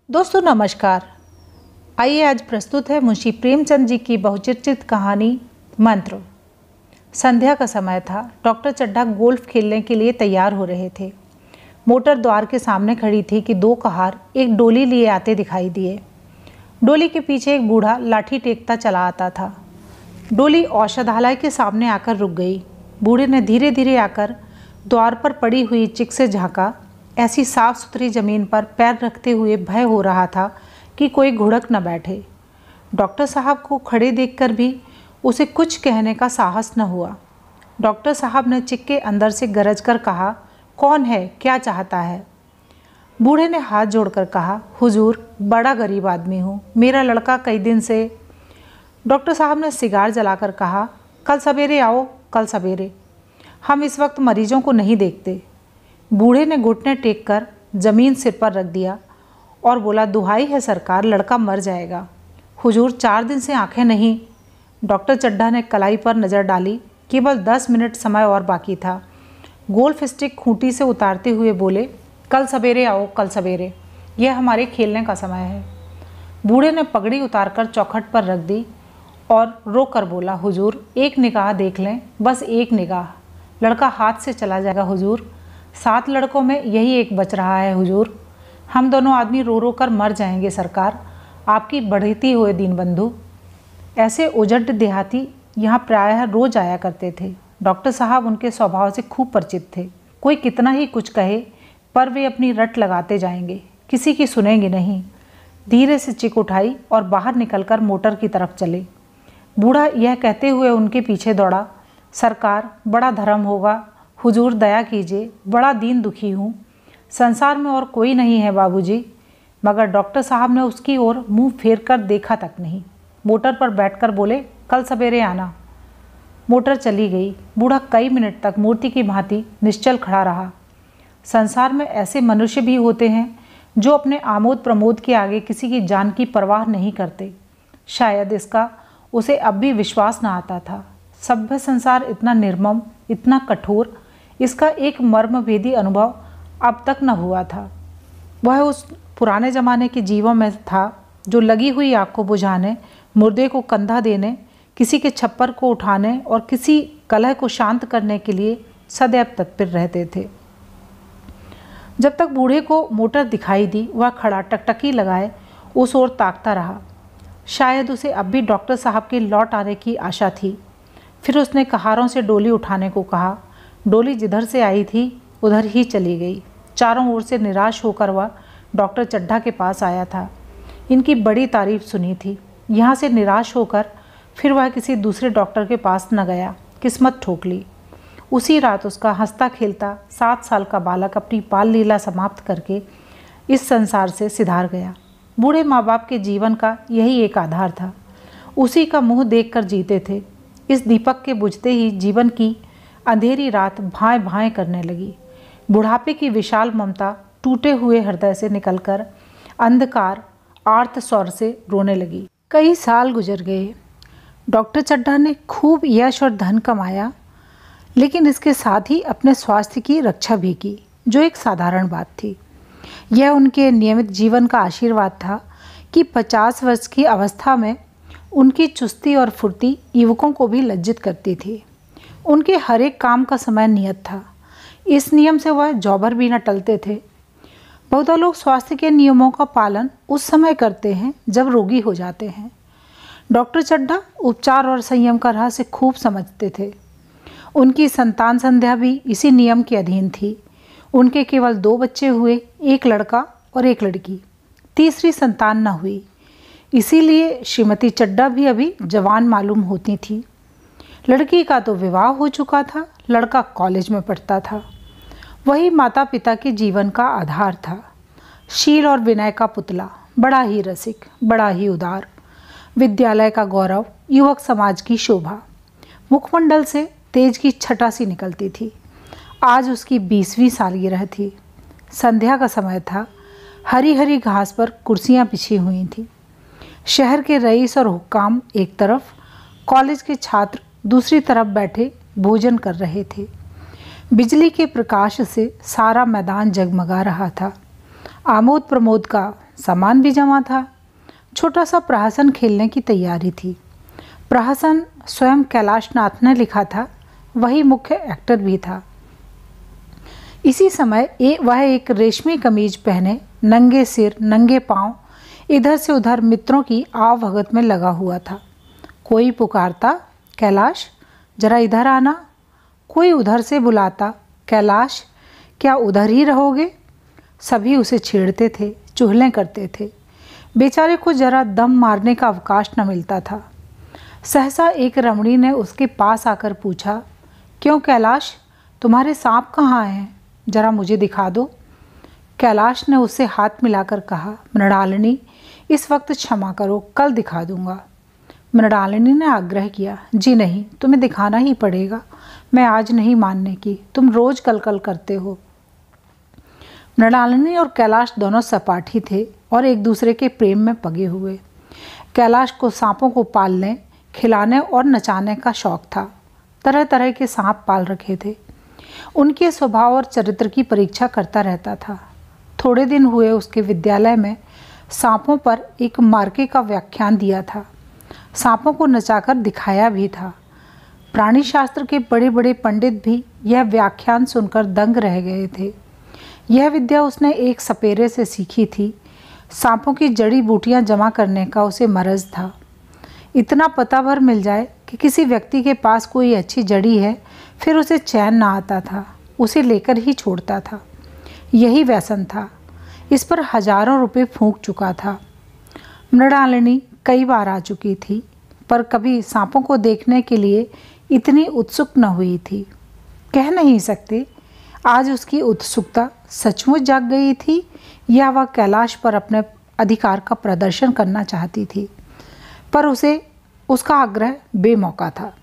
दोस्तों नमस्कार। आइए आज प्रस्तुत है मुंशी प्रेमचंद जी की बहुचर्चित कहानी मंत्र। संध्या का समय था। डॉक्टर चड्ढा गोल्फ खेलने के लिए तैयार हो रहे थे। मोटर द्वार के सामने खड़ी थी कि दो कहार एक डोली लिए आते दिखाई दिए। डोली के पीछे एक बूढ़ा लाठी टेकता चला आता था। डोली औषधालय के सामने आकर रुक गई। बूढ़े ने धीरे धीरे आकर द्वार पर पड़ी हुई चिक से झांका। ऐसी साफ सुथरी जमीन पर पैर रखते हुए भय हो रहा था कि कोई घुड़क न बैठे। डॉक्टर साहब को खड़े देखकर भी उसे कुछ कहने का साहस न हुआ। डॉक्टर साहब ने चिक के अंदर से गरज कर कहा, कौन है, क्या चाहता है? बूढ़े ने हाथ जोड़कर कहा, हुजूर, बड़ा गरीब आदमी हूँ, मेरा लड़का कई दिन से। डॉक्टर साहब ने सिगार जलाकर कहा, कल सवेरे आओ, कल सवेरे। हम इस वक्त मरीजों को नहीं देखते। बूढ़े ने घुटने टेक कर जमीन सिर पर रख दिया और बोला, दुहाई है सरकार, लड़का मर जाएगा। हुजूर, 4 दिन से आंखें नहीं। डॉक्टर चड्ढा ने कलाई पर नज़र डाली। केवल 10 मिनट समय और बाकी था। गोल्फ स्टिक खूंटी से उतारते हुए बोले, कल सवेरे आओ, कल सवेरे, यह हमारे खेलने का समय है। बूढ़े ने पगड़ी उतारकर चौखट पर रख दी और रो कर बोला, हुजूर, एक निगाह देख लें, बस एक निगाह। लड़का हाथ से चला जाएगा हुजूर। 7 लड़कों में यही एक बच रहा है हुजूर। हम दोनों आदमी रो रो कर मर जाएंगे सरकार, आपकी बढ़ती हुए दीनबंधु। ऐसे उजड़ देहाती यहाँ प्रायः रोज आया करते थे। डॉक्टर साहब उनके स्वभाव से खूब परिचित थे। कोई कितना ही कुछ कहे पर वे अपनी रट लगाते जाएंगे, किसी की सुनेंगे नहीं। धीरे से चिक उठाई और बाहर निकलकर मोटर की तरफ चले। बूढ़ा यह कहते हुए उनके पीछे दौड़ा, सरकार, बड़ा धर्म होगा, हुजूर दया कीजिए, बड़ा दीन दुखी हूँ, संसार में और कोई नहीं है बाबूजी। मगर डॉक्टर साहब ने उसकी ओर मुंह फेर कर देखा तक नहीं। मोटर पर बैठकर बोले, कल सवेरे आना। मोटर चली गई। बूढ़ा कई मिनट तक मूर्ति की भांति निश्चल खड़ा रहा। संसार में ऐसे मनुष्य भी होते हैं जो अपने आमोद प्रमोद के आगे किसी की जान की परवाह नहीं करते। शायद इसका उसे अब भी विश्वास न आता था। सभ्य संसार इतना निर्मम, इतना कठोर, इसका एक मर्मभेदी अनुभव अब तक न हुआ था। वह उस पुराने ज़माने के जीवों में था जो लगी हुई आग को बुझाने, मुर्दे को कंधा देने, किसी के छप्पर को उठाने और किसी कलह को शांत करने के लिए सदैव तत्पर रहते थे। जब तक बूढ़े को मोटर दिखाई दी, वह खड़ा टकटकी लगाए उस ओर ताकता रहा। शायद उसे अब भी डॉक्टर साहब के लौट आने की आशा थी। फिर उसने कहारों से डोली उठाने को कहा। डोली जिधर से आई थी उधर ही चली गई। चारों ओर से निराश होकर वह डॉक्टर चड्ढा के पास आया था। इनकी बड़ी तारीफ सुनी थी। यहाँ से निराश होकर फिर वह किसी दूसरे डॉक्टर के पास न गया। किस्मत ठोक ली। उसी रात उसका हंसता खेलता 7 साल का बालक अपनी बाल लीला समाप्त करके इस संसार से सिधार गया। बूढ़े माँ बाप के जीवन का यही एक आधार था। उसी का मुँह देखकर जीते थे। इस दीपक के बुझते ही जीवन की अंधेरी रात भाएं भाएं करने लगी। बुढ़ापे की विशाल ममता टूटे हुए हृदय से निकलकर अंधकार आर्त स्वर से रोने लगी। कई साल गुजर गए। डॉक्टर चड्ढा ने खूब यश और धन कमाया, लेकिन इसके साथ ही अपने स्वास्थ्य की रक्षा भी की, जो एक साधारण बात थी। यह उनके नियमित जीवन का आशीर्वाद था कि 50 वर्ष की अवस्था में उनकी चुस्ती और फुर्ती युवकों को भी लज्जित करती थी। उनके हर एक काम का समय नियत था। इस नियम से वह जौबर भी न टलते थे। बहुत लोग स्वास्थ्य के नियमों का पालन उस समय करते हैं जब रोगी हो जाते हैं। डॉक्टर चड्ढा उपचार और संयम का रहस्य खूब समझते थे। उनकी संतान संध्या भी इसी नियम के अधीन थी। उनके केवल 2 बच्चे हुए, एक लड़का और एक लड़की। तीसरी संतान न हुई। इसीलिए श्रीमती चड्ढा भी अभी जवान मालूम होती थी। लड़की का तो विवाह हो चुका था, लड़का कॉलेज में पढ़ता था। वही माता पिता के जीवन का आधार था। शील और विनय का पुतला, बड़ा ही रसिक, बड़ा ही उदार, विद्यालय का गौरव, युवक समाज की शोभा। मुखमंडल से तेज की छटा सी निकलती थी। आज उसकी 20वीं सालगिरह थी। संध्या का समय था। हरी हरी घास पर कुर्सियां बिछी हुई थीं। शहर के रईस और हुक्काम एक तरफ, कॉलेज के छात्र दूसरी तरफ बैठे भोजन कर रहे थे। बिजली के प्रकाश से सारा मैदान जगमगा रहा था। आमोद प्रमोद का सामान भी जमा था। छोटा सा प्रहसन खेलने की तैयारी थी। प्रहसन स्वयं कैलाश नाथ ने लिखा था, वही मुख्य एक्टर भी था। इसी समय वह एक रेशमी कमीज पहने, नंगे सिर नंगे पांव इधर से उधर मित्रों की आवभगत में लगा हुआ था। कोई पुकारता, कैलाश जरा इधर आना। कोई उधर से बुलाता, कैलाश क्या उधर ही रहोगे। सभी उसे छेड़ते थे, चुगलें करते थे। बेचारे को जरा दम मारने का अवकाश न मिलता था। सहसा एक रमणी ने उसके पास आकर पूछा, क्यों कैलाश, तुम्हारे सांप कहाँ हैं, जरा मुझे दिखा दो। कैलाश ने उससे हाथ मिलाकर कहा, मृणालिनी इस वक्त क्षमा करो, कल दिखा दूंगा। मृणालिनी ने आग्रह किया, जी नहीं, तुम्हें दिखाना ही पड़ेगा, मैं आज नहीं मानने की, तुम रोज कल कल करते हो। मृणालिनी और कैलाश दोनों सपाठी थे और एक दूसरे के प्रेम में पगे हुए। कैलाश को सांपों को पालने, खिलाने और नचाने का शौक था। तरह तरह के सांप पाल रखे थे। उनके स्वभाव और चरित्र की परीक्षा करता रहता था। थोड़े दिन हुए उसके विद्यालय में सांपों पर एक मार्के का व्याख्यान दिया था। सांपों को नचाकर दिखाया भी था। प्राणी शास्त्र के बड़े बड़े पंडित भी यह व्याख्यान सुनकर दंग रह गए थे। यह विद्या उसने एक सपेरे से सीखी थी। सांपों की जड़ी बूटियां जमा करने का उसे मरज था। इतना पता भर मिल जाए कि किसी व्यक्ति के पास कोई अच्छी जड़ी है, फिर उसे चैन ना आता था, उसे लेकर ही छोड़ता था। यही व्यसन था। इस पर हजारों रुपए फूंक चुका था। मृणालिनी कई बार आ चुकी थी, पर कभी सांपों को देखने के लिए इतनी उत्सुक न हुई थी। कह नहीं सकते आज उसकी उत्सुकता सचमुच जाग गई थी या वह कैलाश पर अपने अधिकार का प्रदर्शन करना चाहती थी, पर उसे उसका आग्रह बेमौका था।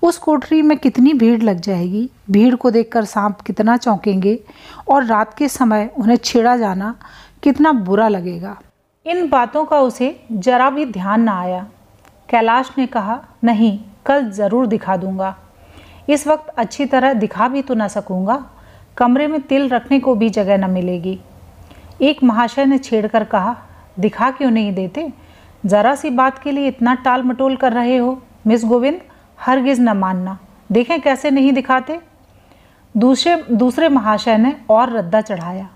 उस कोठरी में कितनी भीड़ लग जाएगी, भीड़ को देखकर सांप कितना चौंकेंगे और रात के समय उन्हें छेड़ा जाना कितना बुरा लगेगा। इन बातों का उसे जरा भी ध्यान न आया। कैलाश ने कहा, नहीं, कल ज़रूर दिखा दूंगा। इस वक्त अच्छी तरह दिखा भी तो न सकूंगा, कमरे में तिल रखने को भी जगह न मिलेगी। एक महाशय ने छेड़कर कहा, दिखा क्यों नहीं देते, ज़रा सी बात के लिए इतना टाल मटोल कर रहे हो। मिस गोविंद, हरगिज़ न मानना, देखें कैसे नहीं दिखाते। दूसरे महाशय ने और रद्दा चढ़ाया,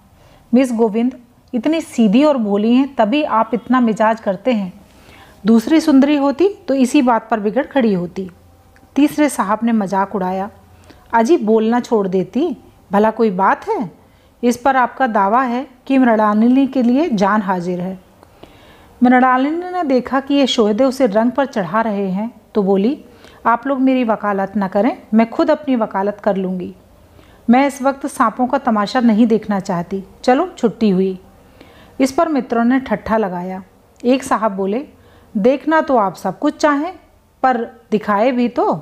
मिस गोविंद इतनी सीधी और भोली हैं, तभी आप इतना मिजाज करते हैं। दूसरी सुंदरी होती तो इसी बात पर बिगड़ खड़ी होती। तीसरे साहब ने मजाक उड़ाया, अजी बोलना छोड़ देती, भला कोई बात है। इस पर आपका दावा है कि मृणालिनी के लिए जान हाजिर है। मृणालिनी ने देखा कि ये शोहदे उसे रंग पर चढ़ा रहे हैं, तो बोली, आप लोग मेरी वकालत न करें, मैं खुद अपनी वकालत कर लूँगी। मैं इस वक्त सांपों का तमाशा नहीं देखना चाहती, चलो छुट्टी हुई। इस पर मित्रों ने ठट्ठा लगाया। एक साहब बोले, देखना तो आप सब कुछ चाहें, पर दिखाए भी तो।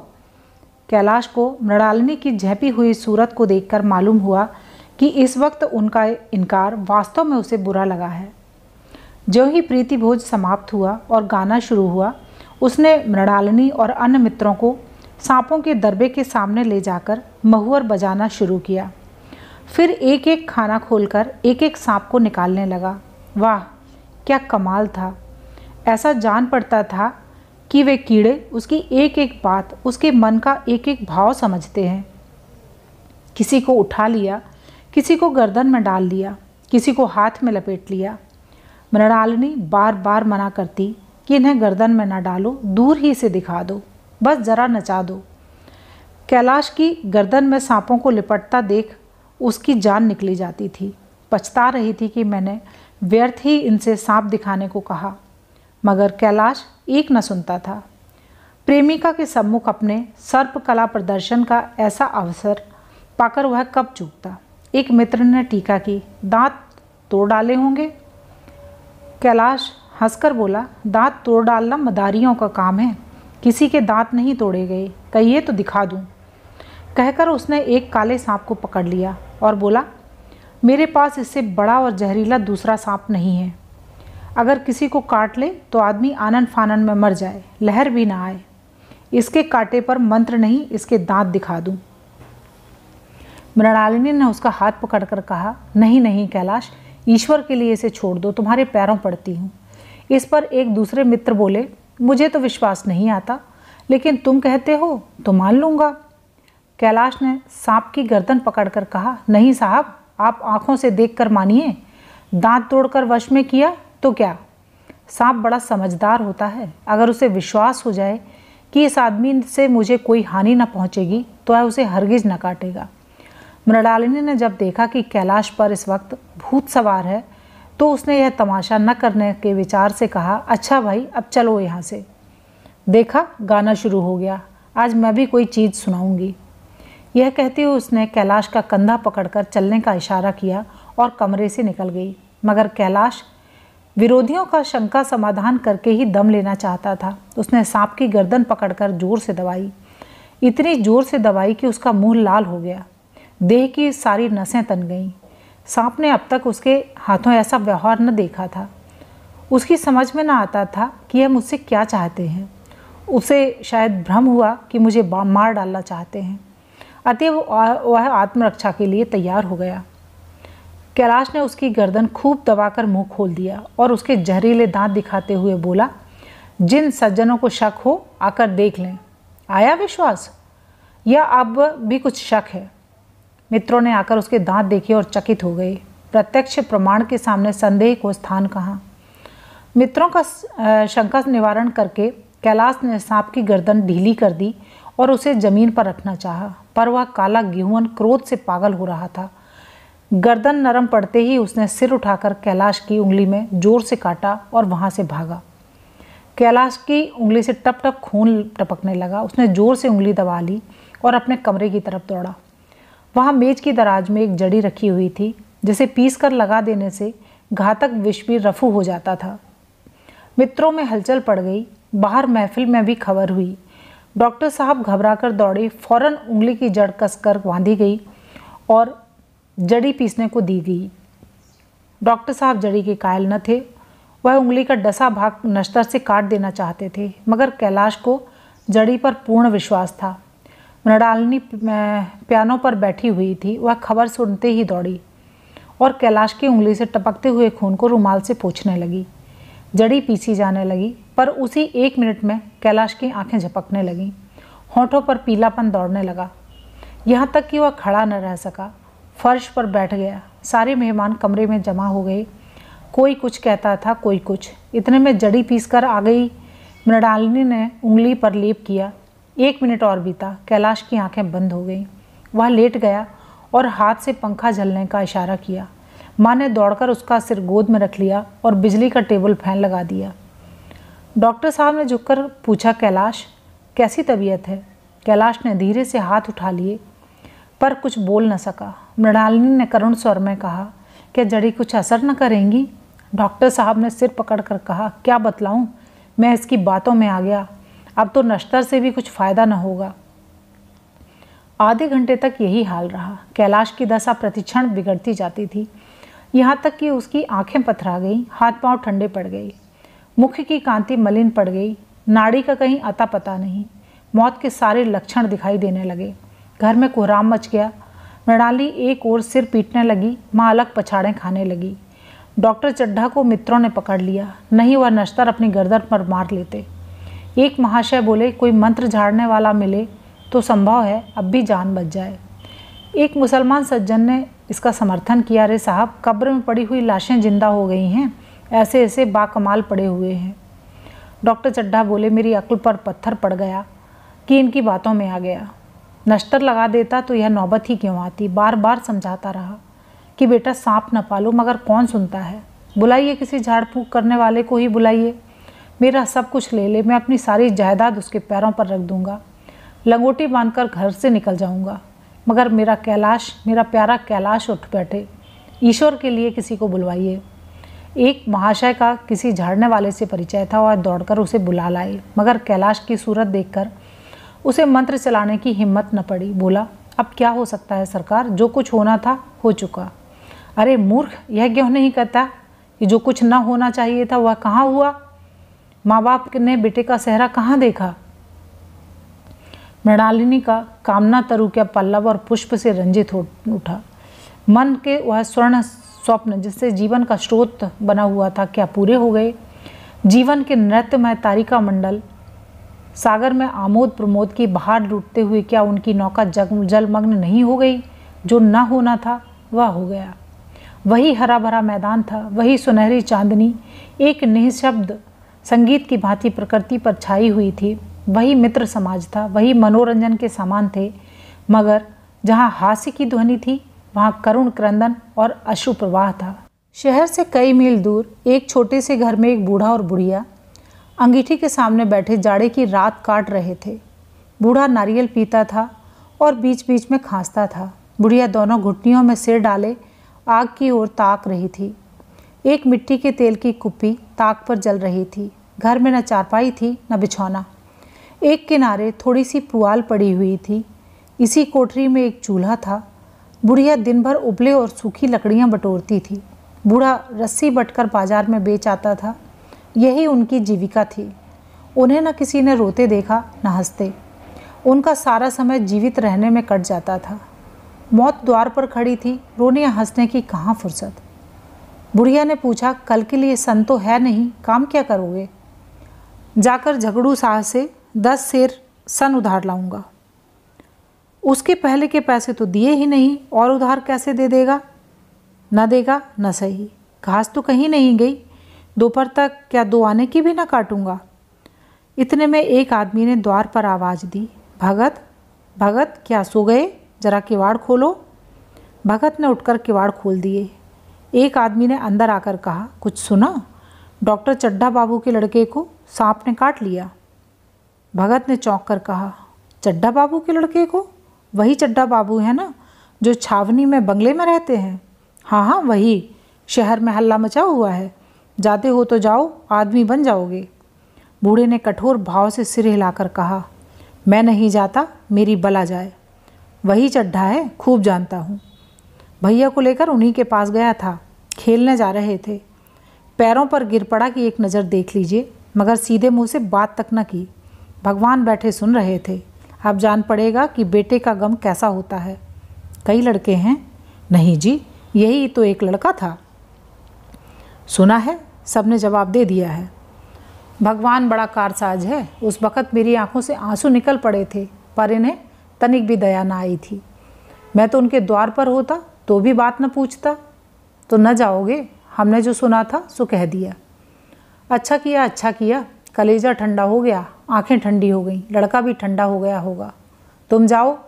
कैलाश को मृणालिनी की झेपी हुई सूरत को देखकर मालूम हुआ कि इस वक्त उनका इनकार वास्तव में उसे बुरा लगा है। जो ही प्रीति भोज समाप्त हुआ और गाना शुरू हुआ, उसने मृणालिनी और अन्य मित्रों को सांपों के दरबे के सामने ले जाकर महुअर बजाना शुरू किया। फिर एक एक खाना खोलकर एक एक सांप को निकालने लगा। वाह, क्या कमाल था। ऐसा जान पड़ता था कि वे कीड़े उसकी एक एक बात, उसके मन का एक एक भाव समझते हैं। किसी को उठा लिया, किसी को गर्दन में डाल लिया, किसी को हाथ में लपेट लिया। मृणालिनी बार बार मना करती कि इन्हें गर्दन में न डालो, दूर ही से दिखा दो, बस जरा नचा दो। कैलाश की गर्दन में सांपों को लिपटता देख उसकी जान निकली जाती थी। पछता रही थी कि मैंने व्यर्थ ही इनसे सांप दिखाने को कहा, मगर कैलाश एक न सुनता था। प्रेमिका के सम्मुख अपने सर्प कला प्रदर्शन का ऐसा अवसर पाकर वह कब चूकता। एक मित्र ने टीका की, दांत तोड़ डाले होंगे। कैलाश हंसकर बोला, दांत तोड़ डालना मदारियों का काम है, किसी के दांत नहीं तोड़े गए, कहिए तो दिखा दूं। कहकर उसने एक काले सांप को पकड़ लिया और बोला, मेरे पास इससे बड़ा और जहरीला दूसरा सांप नहीं है। अगर किसी को काट ले तो आदमी आनन फानन में मर जाए, लहर भी ना आए। इसके कांटे पर मंत्र नहीं, इसके दांत दिखा दूं। मृणालिनी ने उसका हाथ पकड़कर कहा, नहीं नहीं कैलाश, ईश्वर के लिए इसे छोड़ दो, तुम्हारे पैरों पड़ती हूँ। इस पर एक दूसरे मित्र बोले, मुझे तो विश्वास नहीं आता, लेकिन तुम कहते हो तो मान लूँगा। कैलाश ने सांप की गर्दन पकड़कर कहा, नहीं साहब, आप आंखों से देखकर मानिए। दांत तोड़कर वश में किया तो क्या? सांप बड़ा समझदार होता है। अगर उसे विश्वास हो जाए कि इस आदमी से मुझे कोई हानि न पहुंचेगी तो वह उसे हरगिज न काटेगा। मृणालिनी ने जब देखा कि कैलाश पर इस वक्त भूत सवार है तो उसने यह तमाशा न करने के विचार से कहा, अच्छा भाई, अब चलो यहाँ से। देखा, गाना शुरू हो गया। आज मैं भी कोई चीज़ सुनाऊंगी। यह कहते हुए उसने कैलाश का कंधा पकड़कर चलने का इशारा किया और कमरे से निकल गई। मगर कैलाश विरोधियों का शंका समाधान करके ही दम लेना चाहता था। उसने सांप की गर्दन पकड़कर जोर से दबाई, इतनी जोर से दबाई कि उसका मुंह लाल हो गया, देह की सारी नसें तन गईं। सांप ने अब तक उसके हाथों ऐसा व्यवहार न देखा था। उसकी समझ में न आता था कि यह मुझसे क्या चाहते हैं। उसे शायद भ्रम हुआ कि मुझे मार डालना चाहते हैं, अतएव वह आत्मरक्षा के लिए तैयार हो गया। कैलाश ने उसकी गर्दन खूब दबाकर मुंह खोल दिया और उसके जहरीले दांत दिखाते हुए बोला, जिन सज्जनों को शक हो आकर देख लें। आया विश्वास या अब भी कुछ शक है? मित्रों ने आकर उसके दांत देखे और चकित हो गए। प्रत्यक्ष प्रमाण के सामने संदेह को स्थान कहाँ? मित्रों का शंका निवारण करके कैलाश ने सांप की गर्दन ढीली कर दी और उसे जमीन पर रखना चाहा, पर वह काला गेहूं क्रोध से पागल हो रहा था। गर्दन नरम पड़ते ही उसने सिर उठाकर कैलाश की उंगली में जोर से काटा और वहां से भागा। कैलाश की उंगली से टप टप खून टपकने लगा। उसने जोर से उंगली दबा ली और अपने कमरे की तरफ दौड़ा। वहां मेज की दराज में एक जड़ी रखी हुई थी, जिसे पीस कर लगा देने से घातक विष भी रफू हो जाता था। मित्रों में हलचल पड़ गई। बाहर महफिल में भी खबर हुई। डॉक्टर साहब घबराकर दौड़े। फौरन उंगली की जड़ कसकर बांधी गई और जड़ी पीसने को दी गई। डॉक्टर साहब जड़ी के कायल न थे। वह उंगली का डसा भाग नश्तर से काट देना चाहते थे, मगर कैलाश को जड़ी पर पूर्ण विश्वास था। मृणालिनी पियानो पर बैठी हुई थी। वह खबर सुनते ही दौड़ी और कैलाश की उंगली से टपकते हुए खून को रुमाल से पोंछने लगी। जड़ी पीसी जाने लगी, पर उसी 1 मिनट में कैलाश की आंखें झपकने लगीं। होठों पर पीलापन दौड़ने लगा, यहाँ तक कि वह खड़ा न रह सका। फर्श पर बैठ गया। सारे मेहमान कमरे में जमा हो गए। कोई कुछ कहता था, कोई कुछ। इतने में जड़ी पीस कर आ गई। मृणालिनी ने उंगली पर लेप किया। 1 मिनट और बीता। कैलाश की आंखें बंद हो गईं। वह लेट गया और हाथ से पंखा झलने का इशारा किया। माँ ने दौड़कर उसका सिर गोद में रख लिया और बिजली का टेबल फैन लगा दिया। डॉक्टर साहब ने झुककर पूछा, कैलाश कैसी तबीयत है? कैलाश ने धीरे से हाथ उठा लिए, पर कुछ बोल न सका। मृणालिनी ने करुण स्वर में कहा, क्या जड़ी कुछ असर न करेंगी? डॉक्टर साहब ने सिर पकड़कर कहा, क्या बतलाऊं, मैं इसकी बातों में आ गया। अब तो नश्तर से भी कुछ फायदा न होगा। आधे घंटे तक यही हाल रहा। कैलाश की दशा प्रतिक्षण बिगड़ती जाती थी, यहाँ तक कि उसकी आंखें पथरा गईं, हाथ पांव ठंडे पड़ गए, मुख की कांति मलिन पड़ गई, नाड़ी का कहीं अता पता नहीं। मौत के सारे लक्षण दिखाई देने लगे। घर में कोहराम मच गया। मृणाली एक ओर सिर पीटने लगी, माँ अलग पछाड़ें खाने लगी। डॉक्टर चड्ढा को मित्रों ने पकड़ लिया, नहीं वह नश्तर अपनी गर्दन पर मार लेते। एक महाशय बोले, कोई मंत्र झाड़ने वाला मिले तो संभव है अब भी जान बच जाए। एक मुसलमान सज्जन ने इसका समर्थन किया, अरे साहब, कब्र में पड़ी हुई लाशें जिंदा हो गई हैं, ऐसे ऐसे बाकमाल पड़े हुए हैं। डॉक्टर चड्ढा बोले, मेरी अक्ल पर पत्थर पड़ गया कि इनकी बातों में आ गया। नश्तर लगा देता तो यह नौबत ही क्यों आती। बार बार समझाता रहा कि बेटा सांप न पालो, मगर कौन सुनता है। बुलाइए, किसी झाड़ फूँक करने वाले को ही बुलाइए। मेरा सब कुछ ले ले, मैं अपनी सारी जायदाद उसके पैरों पर रख दूंगा, लंगोटी बांधकर घर से निकल जाऊंगा। मगर मेरा कैलाश, मेरा प्यारा कैलाश उठ बैठे। ईश्वर के लिए किसी को बुलवाइए। एक महाशय का किसी झाड़ने वाले से परिचय था, वह दौड़कर उसे बुला लाए, मगर कैलाश की सूरत देखकर उसे मंत्र चलाने की हिम्मत न पड़ी। बोला, अब क्या हो सकता है सरकार, जो कुछ होना था हो चुका। अरे मूर्ख, यह क्यों नहीं कहता कि जो कुछ न होना चाहिए था वह कहाँ हुआ? माँ बाप ने बेटे का सेहरा कहाँ देखा? मृणालिनी का कामना तरु के पल्लव और पुष्प से रंजित हो उठा। मन के वह स्वर्ण स्वप्न जिससे जीवन का स्रोत बना हुआ था क्या पूरे हो गए? जीवन के नृत्यमय तारिका मंडल सागर में आमोद प्रमोद की बहार लूटते हुए क्या उनकी नौका जलमग्न नहीं हो गई? जो न होना था वह हो गया। वही हरा भरा मैदान था, वही सुनहरी चांदनी एक निःशब्द संगीत की भांति प्रकृति पर छाई हुई थी। वही मित्र समाज था, वही मनोरंजन के सामान थे, मगर जहाँ हास्य की ध्वनि थी वहाँ करुण क्रंदन और अश्रु प्रवाह था। शहर से कई मील दूर एक छोटे से घर में एक बूढ़ा और बुढ़िया अंगीठी के सामने बैठे जाड़े की रात काट रहे थे। बूढ़ा नारियल पीता था और बीच बीच में खांसता था। बुढ़िया दोनों घुटनियों में सिर डाले आग की ओर ताक रही थी। एक मिट्टी के तेल की कुप्पी ताक पर जल रही थी। घर में न चारपाई थी न बिछौना। एक किनारे थोड़ी सी पुआल पड़ी हुई थी। इसी कोठरी में एक चूल्हा था। बुढ़िया दिन भर उबले और सूखी लकड़ियां बटोरती थी। बूढ़ा रस्सी बटकर बाजार में बेच आता था। यही उनकी जीविका थी। उन्हें न किसी ने रोते देखा न हंसते। उनका सारा समय जीवित रहने में कट जाता था। मौत द्वार पर खड़ी थी, रोने या हंसने की कहाँ फुर्सत। बुढ़िया ने पूछा, कल के लिए सन तो है नहीं, काम क्या करोगे? जाकर झगड़ू साह से 10 सेर सन उधार लाऊंगा। उसके पहले के पैसे तो दिए ही नहीं और उधार कैसे दे देगा? न देगा न सही। घास तो कहीं नहीं गई। दोपहर तक क्या 2 आने की भी न काटूंगा। इतने में एक आदमी ने द्वार पर आवाज़ दी, भगत भगत क्या सो गए? जरा किवाड़ खोलो। भगत ने उठकर किवाड़ खोल दिए। एक आदमी ने अंदर आकर कहा, कुछ सुना? डॉक्टर चड्ढा बाबू के लड़के को सांप ने काट लिया। भगत ने चौंक कर कहा, चड्ढा बाबू के लड़के को? वही चड्ढा बाबू है ना, जो छावनी में बंगले में रहते हैं? हाँ हाँ वही। शहर में हल्ला मचा हुआ है। जाते हो तो जाओ, आदमी बन जाओगे। बूढ़े ने कठोर भाव से सिर हिलाकर कहा, मैं नहीं जाता, मेरी बला जाए। वही चड्ढा है, खूब जानता हूँ। भैया को लेकर उन्हीं के पास गया था। खेलने जा रहे थे। पैरों पर गिर पड़ा कि एक नज़र देख लीजिए, मगर सीधे मुंह से बात तक न की। भगवान बैठे सुन रहे थे। अब जान पड़ेगा कि बेटे का गम कैसा होता है। कई लड़के हैं? नहीं जी, यही तो एक लड़का था। सुना है, सबने जवाब दे दिया है। भगवान बड़ा कारसाज है। उस वक़्त मेरी आंखों से आंसू निकल पड़े थे, पर इन्हें तनिक भी दया न आई थी। मैं तो उनके द्वार पर होता तो भी बात न पूछता। तो न जाओगे? हमने जो सुना था सो कह दिया। अच्छा किया, अच्छा किया। कलेजा ठंडा हो गया, आंखें ठंडी हो गईं, लड़का भी ठंडा हो गया होगा। तुम जाओ,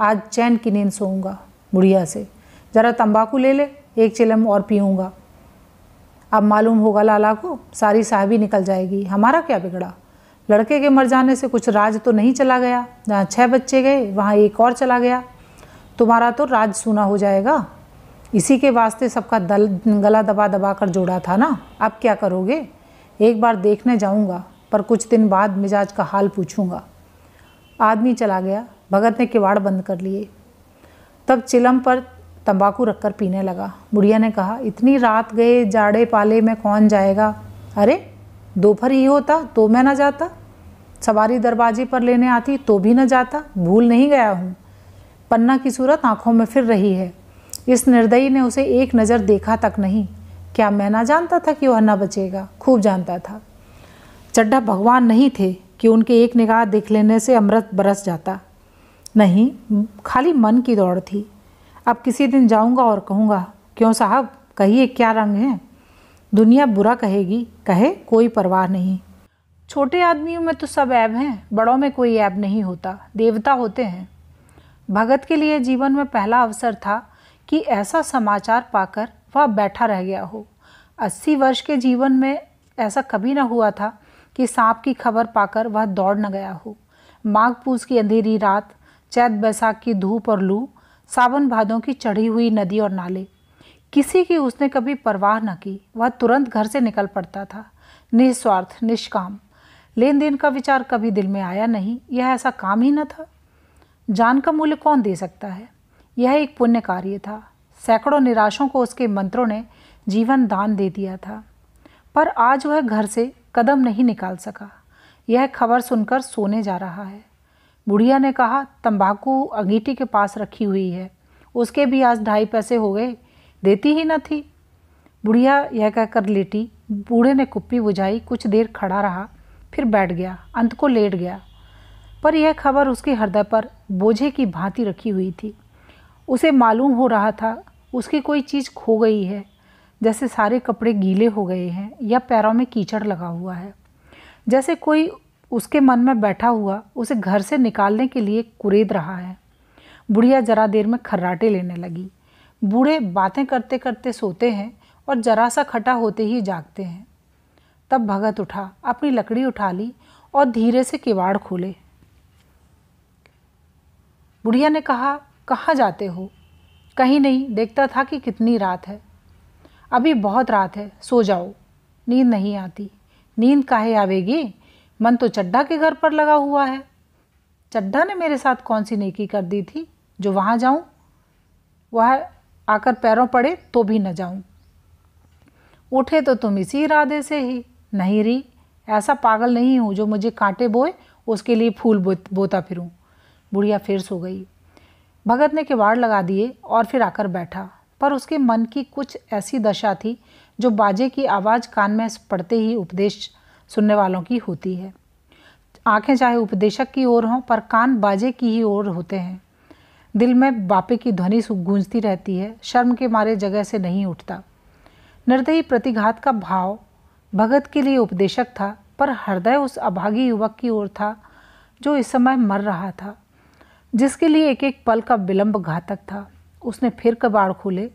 आज चैन की नींद सोऊंगा। बुढ़िया से, ज़रा तंबाकू ले ले, एक चिलम और पीऊँगा। अब मालूम होगा लाला को, सारी साहबी निकल जाएगी। हमारा क्या बिगड़ा? लड़के के मर जाने से कुछ राज तो नहीं चला गया। जहाँ 6 बच्चे गए वहाँ एक और चला गया। तुम्हारा तो राज सूना हो जाएगा। इसी के वास्ते सबका गला दबा दबा कर जोड़ा था ना। अब क्या करोगे? एक बार देखने जाऊंगा, पर कुछ दिन बाद मिजाज का हाल पूछूंगा। आदमी चला गया। भगत ने किवाड़ बंद कर लिए। तब चिलम पर तंबाकू रखकर पीने लगा। बुढ़िया ने कहा, इतनी रात गए, जाड़े पाले में कौन जाएगा? अरे दोपहर ही होता तो मैं न जाता। सवारी दरवाजे पर लेने आती तो भी न जाता। भूल नहीं गया हूँ। पन्ना की सूरत आंखों में फिर रही है। इस निर्दयी ने उसे एक नज़र देखा तक नहीं। क्या मैं ना जानता था कि वह न बचेगा? खूब जानता था। चड्ढा भगवान नहीं थे कि उनके एक निगाह देख लेने से अमृत बरस जाता। नहीं, खाली मन की दौड़ थी। अब किसी दिन जाऊंगा और कहूँगा, क्यों साहब, कहिए क्या रंग है? दुनिया बुरा कहेगी, कहे, कोई परवाह नहीं। छोटे आदमियों में तो सब ऐब हैं, बड़ों में कोई ऐब नहीं होता, देवता होते हैं। भगत के लिए जीवन में पहला अवसर था कि ऐसा समाचार पाकर वह बैठा रह गया हो। 80 वर्ष के जीवन में ऐसा कभी न हुआ था कि सांप की खबर पाकर वह दौड़ न गया हो। माघ पूस की अंधेरी रात, चैत बैसाख की धूप और लू, सावन भादों की चढ़ी हुई नदी और नाले, किसी की उसने कभी परवाह न की। वह तुरंत घर से निकल पड़ता था, निस्वार्थ, निष्काम। लेन देन का विचार कभी दिल में आया नहीं। यह ऐसा काम ही न था। जान का मूल्य कौन दे सकता है? यह एक पुण्य कार्य था। सैकड़ों निराशों को उसके मंत्रों ने जीवन दान दे दिया था। पर आज वह घर से कदम नहीं निकाल सका। यह खबर सुनकर सोने जा रहा है। बुढ़िया ने कहा, तंबाकू अंगीठी के पास रखी हुई है, उसके भी आज 2.5 पैसे हो गए, देती ही न थी। बुढ़िया यह कहकर लेटी। बूढ़े ने कुप्पी बुझाई, कुछ देर खड़ा रहा, फिर बैठ गया, अंत को लेट गया। पर यह खबर उसके हृदय पर बोझे की भांति रखी हुई थी। उसे मालूम हो रहा था उसकी कोई चीज़ खो गई है, जैसे सारे कपड़े गीले हो गए हैं या पैरों में कीचड़ लगा हुआ है, जैसे कोई उसके मन में बैठा हुआ उसे घर से निकालने के लिए कुरेद रहा है। बुढ़िया जरा देर में खर्राटे लेने लगी। बूढ़े बातें करते करते सोते हैं और जरा सा खटा होते ही जागते हैं। तब भगत उठा, अपनी लकड़ी उठा ली और धीरे से किवाड़ खोले। बुढ़िया ने कहा, कहाँ जाते हो? कहीं नहीं, देखता था कि कितनी रात है। अभी बहुत रात है, सो जाओ। नींद नहीं आती। नींद काहे आवेगी? मन तो चड्ढा के घर पर लगा हुआ है। चड्ढा ने मेरे साथ कौन सी नेकी कर दी थी जो वहाँ जाऊँ? वह आकर पैरों पड़े तो भी न जाऊँ। उठे तो तुम इसी इरादे से ही। नहीं री, ऐसा पागल नहीं हूँ जो मुझे कांटे बोए उसके लिए फूल बोता फिरूँ। बुढ़िया फिर सो गई। भगत ने किवाड़ लगा दिए और फिर आकर बैठा, पर उसके मन की कुछ ऐसी दशा थी जो बाजे की आवाज़ कान में पड़ते ही उपदेश सुनने वालों की होती है। आंखें चाहे उपदेशक की ओर हों, पर कान बाजे की ही ओर होते हैं। दिल में बापे की ध्वनि गूंजती रहती है, शर्म के मारे जगह से नहीं उठता। निर्दयी प्रतिघात का भाव भगत के लिए उपदेशक था, पर हृदय उस अभागी युवक की ओर था जो इस समय मर रहा था, जिसके लिए एक एक पल का विलंब घातक था। उसने फिर कबाड़ खोले,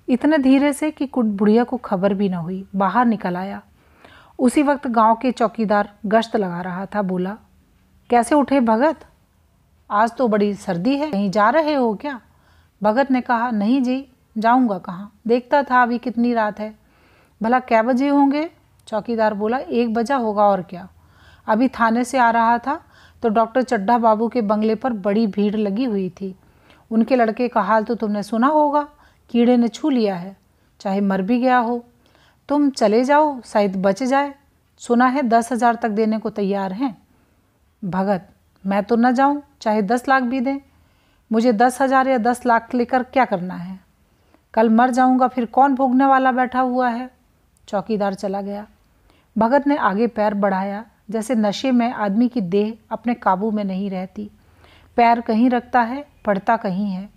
इतने धीरे से कि कुछ बुढ़िया को खबर भी न हुई। बाहर निकल आया। उसी वक्त गांव के चौकीदार गश्त लगा रहा था। बोला, कैसे उठे भगत? आज तो बड़ी सर्दी है, कहीं जा रहे हो क्या? भगत ने कहा, नहीं जी, जाऊंगा कहाँ, देखता था अभी कितनी रात है। भला कै बजे होंगे? चौकीदार बोला, 1 बजा होगा और क्या। अभी थाने से आ रहा था तो डॉक्टर चड्ढा बाबू के बंगले पर बड़ी भीड़ लगी हुई थी। उनके लड़के का हाल तो तुमने सुना होगा, कीड़े ने छू लिया है, चाहे मर भी गया हो। तुम चले जाओ, शायद बच जाए। सुना है 10,000 तक देने को तैयार हैं। भगत, मैं तो न जाऊं, चाहे 10 लाख भी दें। मुझे 10,000 या 10 लाख लेकर क्या करना है? कल मर जाऊंगा, फिर कौन भोगने वाला बैठा हुआ है? चौकीदार चला गया। भगत ने आगे पैर बढ़ाया, जैसे नशे में आदमी की देह अपने काबू में नहीं रहती। पैर कहीं रखता है, पड़ता कहीं है,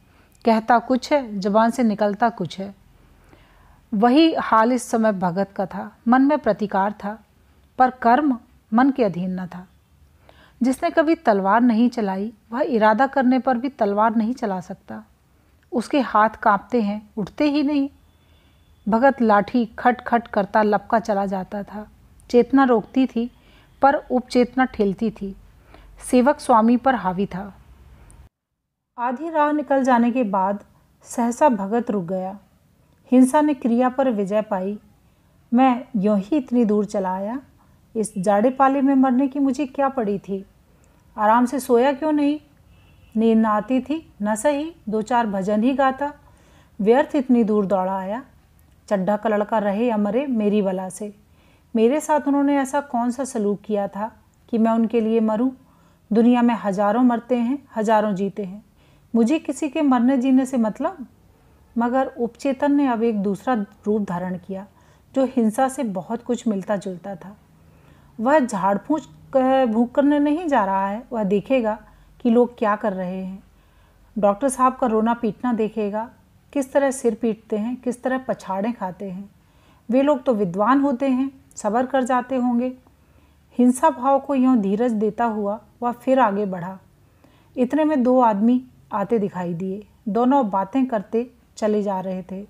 कहता कुछ है, जुबान से निकलता कुछ है। वही हाल इस समय भगत का था। मन में प्रतिकार था, पर कर्म मन के अधीन न था। जिसने कभी तलवार नहीं चलाई, वह इरादा करने पर भी तलवार नहीं चला सकता। उसके हाथ कांपते हैं, उठते ही नहीं। भगत लाठी खट खट करता लपका चला जाता था। चेतना रोकती थी, पर उपचेतना ठेलती थी। सेवक स्वामी पर हावी था। आधी राह निकल जाने के बाद सहसा भगत रुक गया। हिंसा ने क्रिया पर विजय पाई। मैं यूं ही इतनी दूर चला आया। इस जाड़े पाले में मरने की मुझे क्या पड़ी थी? आराम से सोया क्यों नहीं? नींद न आती थी, न सही 2-4 भजन ही गाता। व्यर्थ इतनी दूर दौड़ा आया। चड्ढा का लड़का रहे या मरे, मेरी बला से। मेरे साथ उन्होंने ऐसा कौन सा सलूक किया था कि मैं उनके लिए मरूं? दुनिया में हजारों मरते हैं, हजारों जीते हैं। मुझे किसी के मरने जीने से मतलब? मगर उपचेतन ने अब एक दूसरा रूप धारण किया, जो हिंसा से बहुत कुछ मिलता जुलता था। वह झाड़ फूंक भूख करने नहीं जा रहा है। वह देखेगा कि लोग क्या कर रहे हैं। डॉक्टर साहब का रोना पीटना देखेगा, किस तरह सिर पीटते हैं, किस तरह पछाड़ें खाते हैं। वे लोग तो विद्वान होते हैं, सब्र कर जाते होंगे। हिंसा भाव को यूँ धीरज देता हुआ वह फिर आगे बढ़ा। इतने में 2 आदमी आते दिखाई दिए। दोनों बातें करते चले जा रहे थे।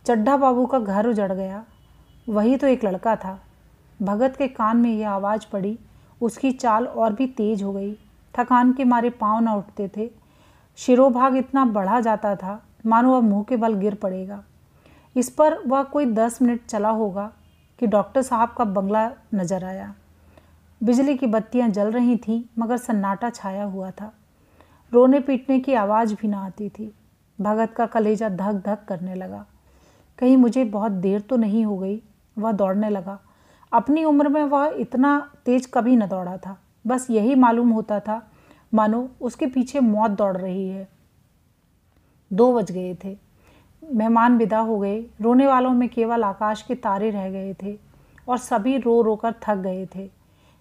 चड्ढा बाबू का घर उजड़ गया। वही तो एक लड़का था। भगत के कान में यह आवाज़ पड़ी। उसकी चाल और भी तेज हो गई। थकान के मारे पाँव न उठते थे। शिरोभाग इतना बढ़ा जाता था मानो वह मुंह के बल गिर पड़ेगा। इस पर वह कोई 10 मिनट चला होगा कि डॉक्टर साहब का बंगला नजर आया। बिजली की बत्तियां जल रही थीं, मगर सन्नाटा छाया हुआ था। रोने पीटने की आवाज़ भी ना आती थी। भगत का कलेजा धक धक करने लगा। कहीं मुझे बहुत देर तो नहीं हो गई। वह दौड़ने लगा। अपनी उम्र में वह इतना तेज कभी न दौड़ा था। बस यही मालूम होता था मानो उसके पीछे मौत दौड़ रही है। 2 बज गए थे। मेहमान विदा हो गए। रोने वालों में केवल आकाश के तारे रह गए थे और सभी रो रो कर थक गए थे।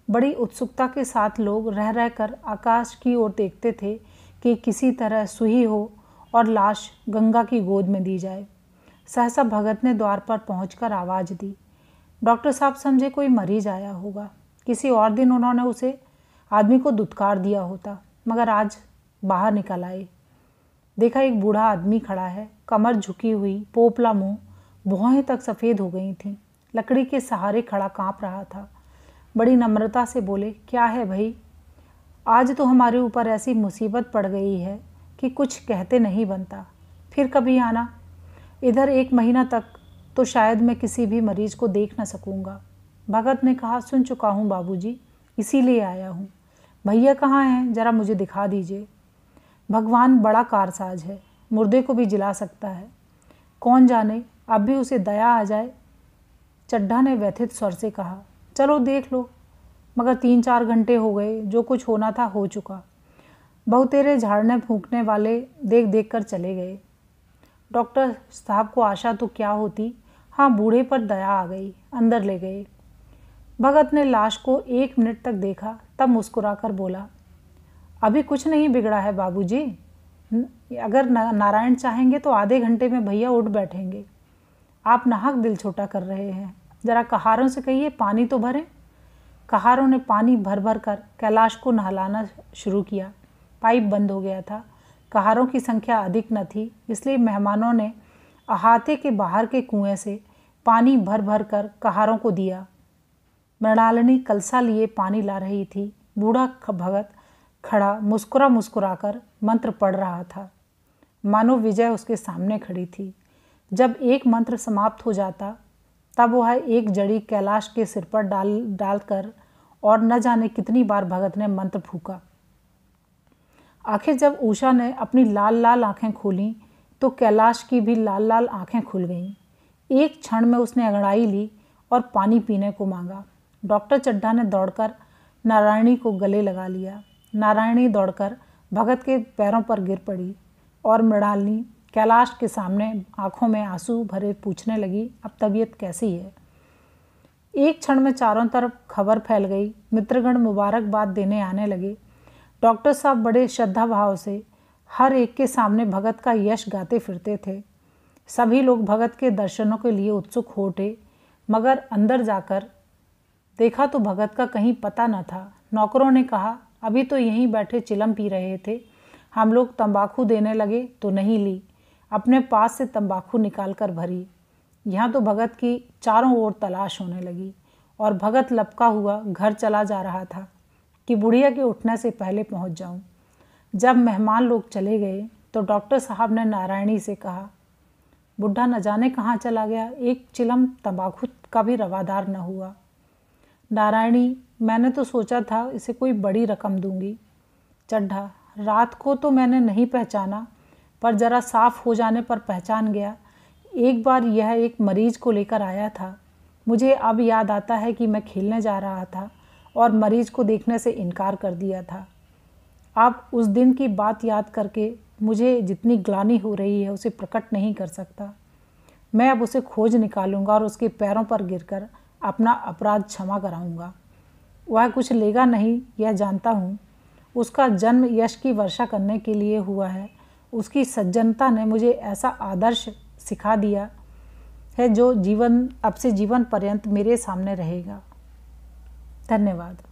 बड़ी उत्सुकता के साथ लोग रह रह कर आकाश की ओर देखते थे कि किसी तरह सुही हो और लाश गंगा की गोद में दी जाए। सहसा भगत ने द्वार पर पहुंचकर आवाज़ दी। डॉक्टर साहब समझे कोई मरीज आया होगा। किसी और दिन उन्होंने उसे आदमी को दुत्कार दिया होता, मगर आज बाहर निकल आए। देखा एक बूढ़ा आदमी खड़ा है, कमर झुकी हुई, पोपला मुंह, भौहें तक सफ़ेद हो गई थीं। लकड़ी के सहारे खड़ा कांप रहा था। बड़ी नम्रता से बोले, क्या है भाई? आज तो हमारे ऊपर ऐसी मुसीबत पड़ गई है कि कुछ कहते नहीं बनता। फिर कभी आना। इधर 1 महीना तक तो शायद मैं किसी भी मरीज को देख न सकूंगा। भगत ने कहा, सुन चुका हूँ बाबूजी, इसीलिए आया हूँ। भैया कहाँ हैं? जरा मुझे दिखा दीजिए। भगवान बड़ा कारसाज है, मुर्दे को भी जिला सकता है। कौन जाने अब भी उसे दया आ जाए। चड्ढा ने व्यथित स्वर से कहा, चलो देख लो, मगर 3-4 घंटे हो गए, जो कुछ होना था हो चुका। बहुतेरे झाड़ने फूंकने वाले देख देख कर चले गए। डॉक्टर साहब को आशा तो क्या होती, हाँ बूढ़े पर दया आ गई, अंदर ले गए। भगत ने लाश को 1 मिनट तक देखा, तब मुस्कुराकर बोला, अभी कुछ नहीं बिगड़ा है बाबूजी। अगर नारायण चाहेंगे तो आधे घंटे में भैया उठ बैठेंगे। आप नाहक दिल छोटा कर रहे हैं। जरा कहारों से कहिए पानी तो भरें। कहारों ने पानी भर भर कर कैलाश को नहलाना शुरू किया। पाइप बंद हो गया था। कहारों की संख्या अधिक न थी, इसलिए मेहमानों ने अहाते के बाहर के कुएं से पानी भर भर कर कहारों को दिया। मृणालिनी कलसा लिए पानी ला रही थी। बूढ़ा भगत खड़ा मुस्कुरा मुस्कुराकर मंत्र पढ़ रहा था, मानो विजय उसके सामने खड़ी थी। जब एक मंत्र समाप्त हो जाता तब वह एक जड़ी कैलाश के सिर पर डालकर और न जाने कितनी बार भगत ने मंत्र फूका। आखिर जब उषा ने अपनी लाल लाल आंखें खोलीं तो कैलाश की भी लाल लाल आंखें खुल गईं। एक क्षण में उसने अंगड़ाई ली और पानी पीने को मांगा। डॉक्टर चड्ढा ने दौड़कर नारायणी को गले लगा लिया। नारायणी दौड़कर भगत के पैरों पर गिर पड़ी और मृणालिनी कैलाश के सामने आंखों में आंसू भरे पूछने लगी, अब तबीयत कैसी है? एक क्षण में चारों तरफ खबर फैल गई। मित्रगण मुबारकबाद देने आने लगे। डॉक्टर साहब बड़े श्रद्धा भाव से हर एक के सामने भगत का यश गाते फिरते थे। सभी लोग भगत के दर्शनों के लिए उत्सुक हो उठे, मगर अंदर जाकर देखा तो भगत का कहीं पता न था। नौकरों ने कहा, अभी तो यहीं बैठे चिलम पी रहे थे, हम लोग तंबाकू देने लगे तो नहीं ली, अपने पास से तंबाकू निकाल कर भरी। यहाँ तो भगत की चारों ओर तलाश होने लगी और भगत लपका हुआ घर चला जा रहा था कि बुढ़िया के उठने से पहले पहुँच जाऊँ। जब मेहमान लोग चले गए तो डॉक्टर साहब ने नारायणी से कहा, बुढ़ा न जाने कहाँ चला गया, एक चिलम तंबाकू का भी रवादार न हुआ। नारायणी, मैंने तो सोचा था इसे कोई बड़ी रकम दूंगी। चड्ढा, रात को तो मैंने नहीं पहचाना, पर जरा साफ हो जाने पर पहचान गया। एक बार यह एक मरीज को लेकर आया था। मुझे अब याद आता है कि मैं खेलने जा रहा था और मरीज को देखने से इनकार कर दिया था। आप उस दिन की बात याद करके मुझे जितनी ग्लानि हो रही है उसे प्रकट नहीं कर सकता। मैं अब उसे खोज निकालूंगा और उसके पैरों पर गिरकर अपना अपराध क्षमा कराऊंगा। वह कुछ लेगा नहीं, यह जानता हूँ। उसका जन्म यश की वर्षा करने के लिए हुआ है। उसकी सज्जनता ने मुझे ऐसा आदर्श सिखा दिया है जो अब से जीवन पर्यंत मेरे सामने रहेगा। धन्यवाद।